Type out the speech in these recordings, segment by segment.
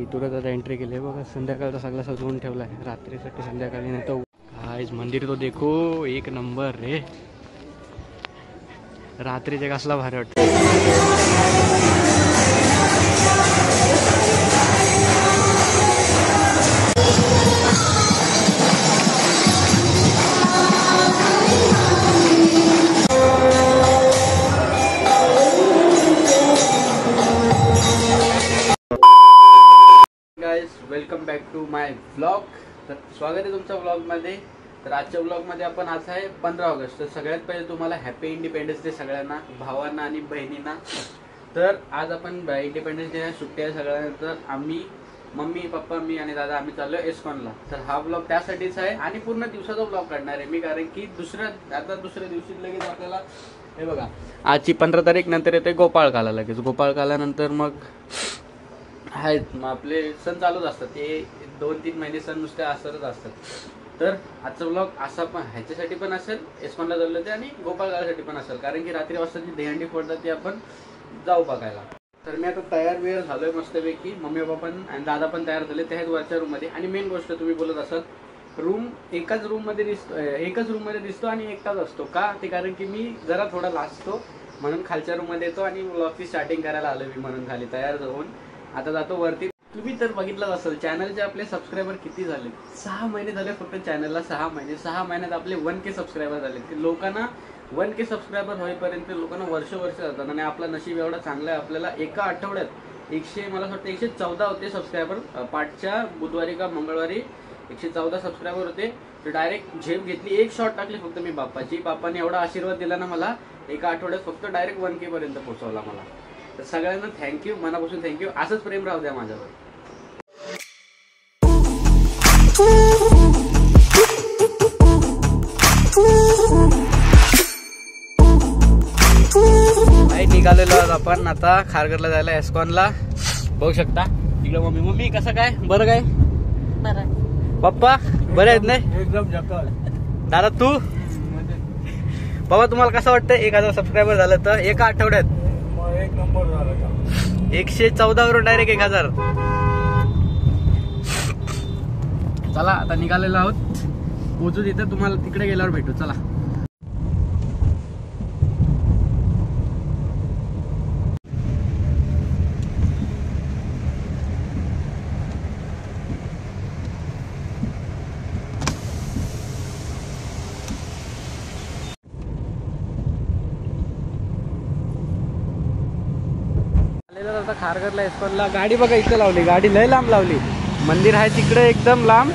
इथूनच आता एंट्री केली आहे बघा. संध्याकाळचा सगळा सजवून ठेवला आहे रात्रीसाठी. संध्याकाळी नाही तर आज मंदिर तो देखो एक नंबर रे. रात्रीचे कसला भारी वाटतं. Welcome back to my vlog. तर स्वागत आहे तुमच्या व्लॉगमध्ये. तर आजच्या व्लॉगमध्ये आपण आज आहे 15 ऑगस्ट. तर सगळ्यात पहिले तुम्हाला हॅपी इंडिपेंडन्स डे सगळ्यांना, भावांना आणि बहिणींना. तर आज आपण इंडिपेंडन्स डे सुट्टी आहे सगळ्यांना. तर आम्ही मम्मी पप्पा मी आणि दादा आम्ही चाललो एस्कॉनला. तर हा व्लॉग त्यासाठीच आहे आणि पूर्ण दिवसाचा व्लॉग काढणार आहे मी, कारण की दुसऱ्या दिवशी लगेच आपल्याला हे बघा आजची 15 तारीख नंतर येते गोपाळकाला. लगेच गोपाळकाल्यानंतर मग आहेत मग आपले सण चालूच असतात. ते 2-3 महिने सण नुसते असतच असतात. तर आजचा व्लॉग असा पण ह्याच्यासाठी पण असेल, एस्कॉनला चाललो ते आणि गोपाळकालासाठी पण असेल, कारण की रात्री वाजता जी दहीहंडी फोडतात ती आपण जाऊ बघायला. तर मी आता तयार झालोय मस्तपैकी. मम्मी पप्पा पण आणि दादा पण तयार झाले. ते आहेत वरच्या रूममध्ये. आणि मेन गोष्ट तुम्ही बोलत असाल, एकच रूममध्ये दिसतो आणि एकटाच असतो का? ते कारण की मी जरा थोडा लाजतो म्हणून खालच्या रूममध्ये येतो आणि व्लॉगची स्टार्टिंग करायला आलो मी म्हणून खाली तयार होऊन आता जातो वरती. तुम्ही तर बघितलं असेल चॅनलचे आपले सबस्क्रायबर किती झाले. 6 महिने झाले फक्त चॅनलला. 6 महिन्यात आपले 1K सबस्क्रायबर झाले. लोकांना 1K सबस्क्रायबर होईपर्यंत लोकांना वर्ष जातात. आणि आपला नशीब एवढा चांगला आहे, आपल्याला एका आठवड्यात मला असं वाटतं 114 होते सबस्क्रायबर. पाठच्या बुधवारी का मंगळवारी 114 सबस्क्रायबर होते. तर डायरेक्ट झेप घेतली, एक शॉट टाकली फक्त मी बाप्पाने एवढा आशीर्वाद दिला ना मला. एका आठवड्यात फक्त डायरेक्ट 1K पर्यंत पोहोचवला मला. तर सगळ्यांना थँक्यू, मनापासून थँक्यू. असंच प्रेम राहू द्या माझ्यावर. निघालेलो आपण आता खारघरला जायला एस्कॉनला. बघू शकता तिकडे मम्मी कसं काय? बरं काय? पप्पा बरे आहेत नाही? एकदम. दादा तू? बाबा तुम्हाला कसं वाटतं 1000 सबस्क्रायबर झालं तर एका आठवड्यात? एक नंबर झाला. 114 वरून डायरेक्ट 1000. चला आता निघालेलो आहोत. पोहोचू तिथे, तुम्हाला तिकडे गेल्यावर भेटू. चला. आता खारघरला एस्कॉनला गाडी बघा इकडे लावली. गाडी लय लांब लावली. मंदिर आहे तिकडे एकदम लांब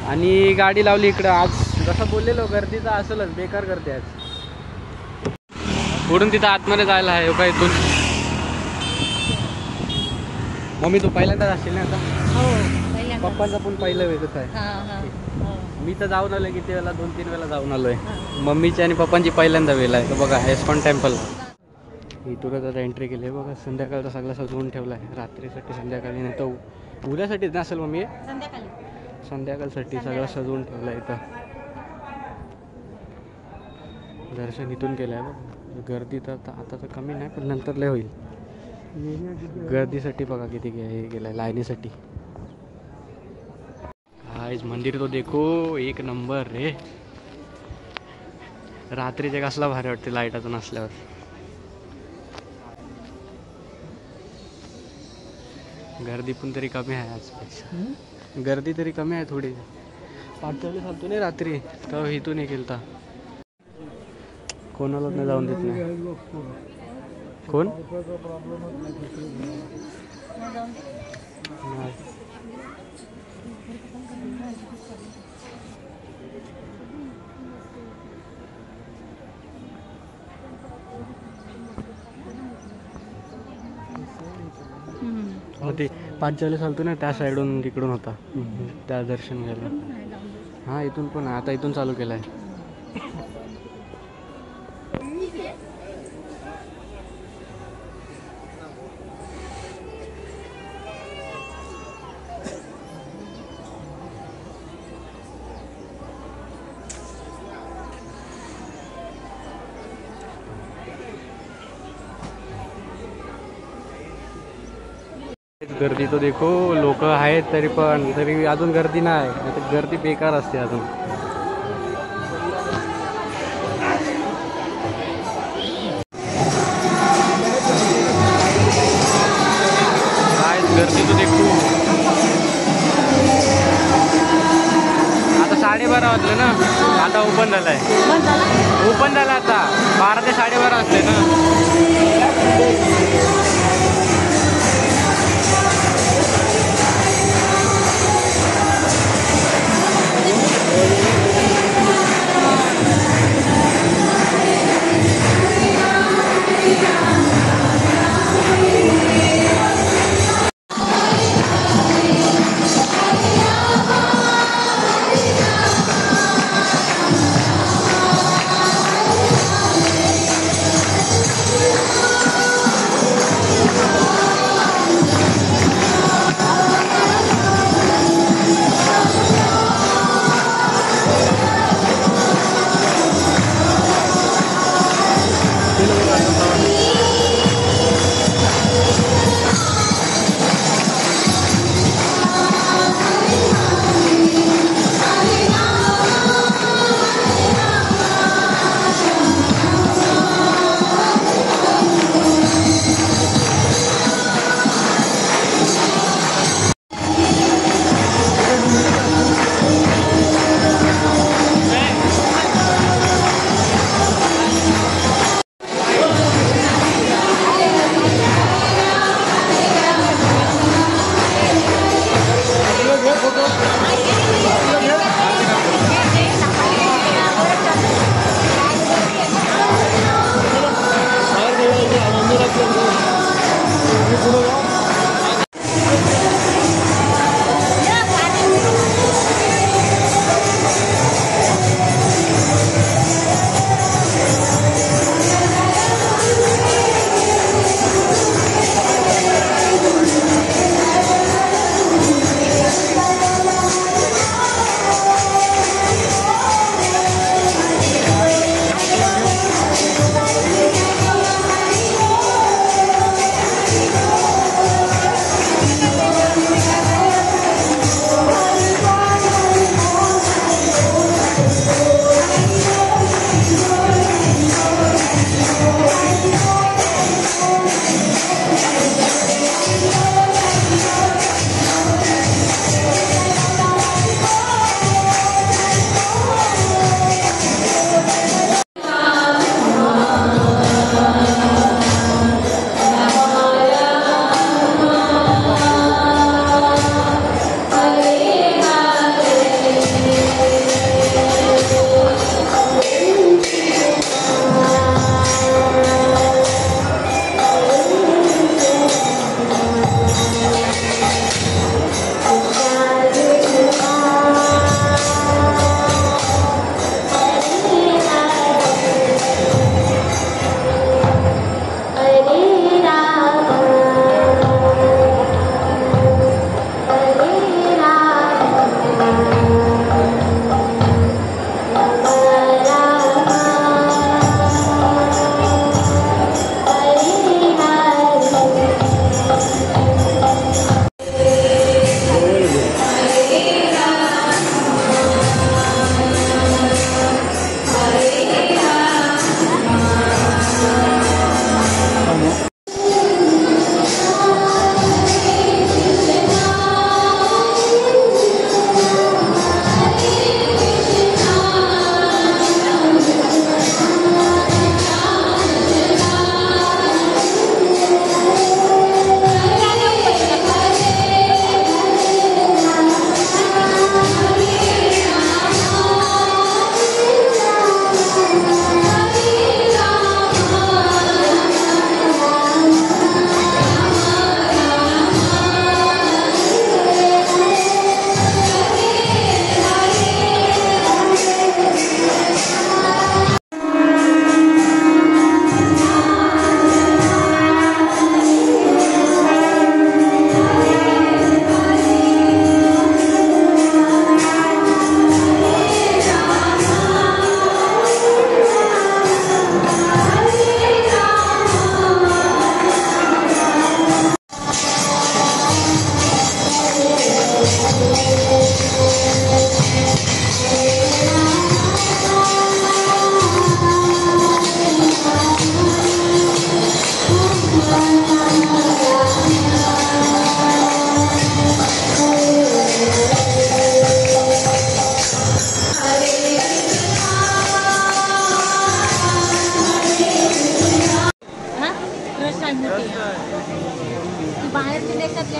आणि गाडी लावली इकडे. आज जसं बोललेलो गर्दीचा असेलच, बेकार गर्दी आज. पुढून तिथं आतमध्ये जायला आहे का इथून? मम्मी तू पहिल्यांदाच असशील ना आता? हो. पप्पांचा पण पहिलं वेगळंच आहे. मी तर जाऊन आलोय किती वेळा, 2-3 वेळा जाऊन आलोय. मम्मीची आणि पप्पांची पहिल्यांदा वेळ आहे. तर बघा एस्कॉन टेम्पल. इथूनच आता एंट्री केली आहे बघा. संध्याकाळचा सगळा सजवून ठेवला आहे रात्रीसाठी. संध्याकाळी नाही तर उद्यासाठीच नसेल मम्मी? संध्याकाळसाठी सगळं सजवून ठेवलं आहे इथं. दर्शन इथून केलं आहे बघ. गर्दी तर आता तर कमी नाही, पण नंतर लय होईल. गर्दीसाठी बघा किती हे केलं आहे लाईनीसाठी. आज मंदिर तो देखो एक नंबर रे. रात्रीचे कसला भारी वाटते लाईटाचं नसल्यावर. गर्दी पण तरी कमी आहे आजपेक्षा. गर्दी तरी कमी आहे थोडी. पाठवले चालतो नाही रात्री तर इथून हे केलं तर कोणाला नाही जाऊन देत नाही. कोण? ते 5 चालतो ना त्या साईडून तिकडून होता त्या दर्शन घ्यायला. हां इथून पण आता इथून चालू केलं आहे. गर्दी तो देखो, लोक आहेत तरी अजून गर्दी नाही, गर्दी बेकार असते अजून. गर्दी तो देखो. आता 12:30 वाजले ना, आता ओपन झालाय. ओपन झाला आता 12 ते 12:30 वाजले ना.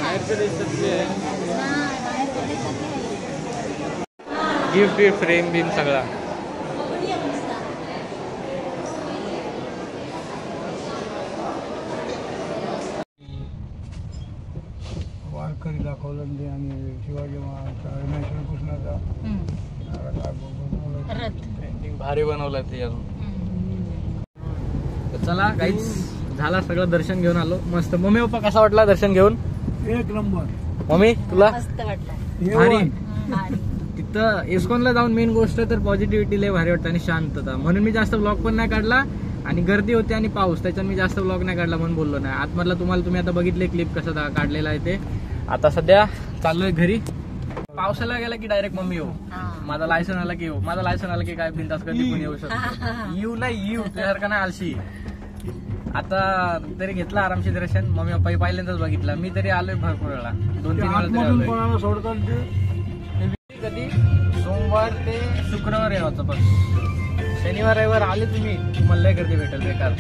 बाहेरच्या देशातले आहे. बाहेरच्या देशातले आहे. गिफ्ट फ्रेम बिन सगळा. वारकरी दाखवलं ते आणि शिवाजी महाराज कृष्णाचा भारी बनवलं ते अजून. चला काहीच झाला, सगळं दर्शन घेऊन आलो मस्त. मम्मी पप्पा कसा वाटला दर्शन घेऊन? एक नंबर. मम्मी तुला? मस्त वाटलं. भारी. भारी. तिथं इस्कॉनला जाऊन मेन गोष्ट तर पॉझिटिव्हिटी लय भारी वाटतं आणि शांतता. म्हणून मी जास्त ब्लॉग पण नाही काढला आणि गर्दी होती आणि पाऊस, त्याच्यात मी जास्त ब्लॉग नाही काढला म्हणून बोललो नाही. आतमधला तुम्ही आता बघितले क्लिप कसं काढलेला आहे ते. आता सध्या चाललोय घरी. पावसाला गेला की डायरेक्ट मम्मी येऊ, माझा लायसन आला की येऊ, माझा लायसन आला की काय बिंदास कधी पण येऊ शकतो. येऊ नाही येऊ त्यासारखं नाही आलशी. आता तरी घेतला आरामशी दर्शन. मम्मी पप्पा पहिल्यांदाच बघितलं, मी तरी आलोय भरपूर वेळा, 2-3 वेळा तरी आलोय. कोणाला सोडतात ते कधी सोमवार ते शुक्रवार यायचं बस. शनिवार रविवार आले तुम्ही, मला लय गर्दी भेटेल बेकार.